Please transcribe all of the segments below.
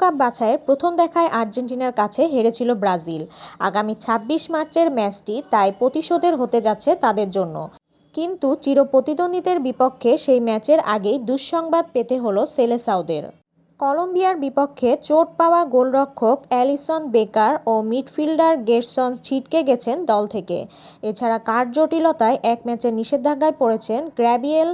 বিশ্বকাপ বাছাইয়ের প্রথম দেখায় আর্জেন্টিনার কাছে হেরেছিল ব্রাজিল। আগামী ২৬ মার্চের ম্যাচটি তাই প্রতিশোধের হতে যাচ্ছে তাদের জন্য। কিন্তু চিরপ্রতিদ্বন্দ্বীদের বিপক্ষে সেই ম্যাচের আগেই দুঃসংবাদ পেতে হলো সেলেসাওদের। কলম্বিয়ার বিপক্ষে চোট পাওয়া গোলরক্ষক অ্যালিসন বেকার ও মিডফিল্ডার গেরসন ছিটকে গেছেন দল থেকে। এছাড়া কার্ড জটিলতায় এক ম্যাচে নিষেধাজ্ঞায় পড়েছেন গ্যাব্রিয়েল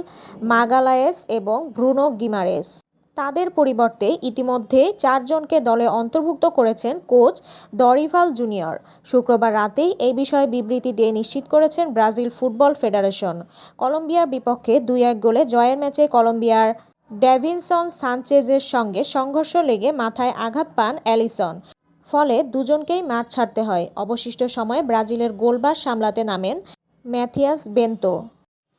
মাগালায়েস এবং ব্রুনো গিমারেস। তাদের পরিবর্তে ইতিমধ্যে ৪ জনকে দলে অন্তর্ভুক্ত করেছেন কোচ দরিভাল জুনিয়র। শুক্রবার রাতেই এই বিষয়ে বিবৃতি দিয়ে নিশ্চিত করেছেন ব্রাজিল ফুটবল ফেডারেশন। কলম্বিয়ার বিপক্ষে ২-১ গোলে জয়ের ম্যাচে কলম্বিয়ার ডেভিনসন সানচেজের সঙ্গে সংঘর্ষ লেগে মাথায় আঘাত পান অ্যালিসন। ফলে দুজনকেই মাঠ ছাড়তে হয়। অবশিষ্ট সময়ে ব্রাজিলের গোলবার সামলাতে নামেন ম্যাথিয়াস বেনতো।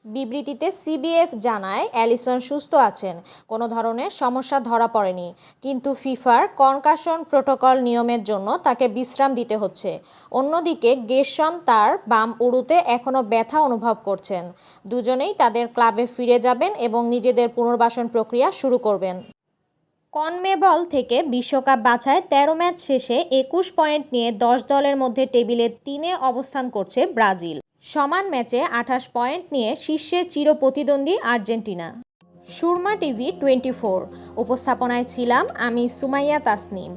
বিবৃতিতে সিবিএফ জানায়, অ্যালিসন সুস্থ আছেন, কোনো ধরনের সমস্যা ধরা পড়েনি, কিন্তু ফিফার কনকাশন প্রোটোকল নিয়মের জন্য তাকে বিশ্রাম দিতে হচ্ছে। অন্যদিকে গেরসন তার বাম উরুতে এখনও ব্যথা অনুভব করছেন। দুজনেই তাদের ক্লাবে ফিরে যাবেন এবং নিজেদের পুনর্বাসন প্রক্রিয়া শুরু করবেন। কনমেবল থেকে বিশ্বকাপ বাছাই ১৩ ম্যাচ শেষে ২১ পয়েন্ট নিয়ে ১০ দলের মধ্যে টেবিলে ৩-এ অবস্থান করছে ব্রাজিল। সমান ম্যাচে ২৮ পয়েন্ট নিয়ে শীর্ষে চিরপ্রতিদ্বন্দ্বী আর্জেন্টিনা। সুরমা টিভি 24 উপস্থাপনায় ছিলাম আমি সুমাইয়া তাসনিম।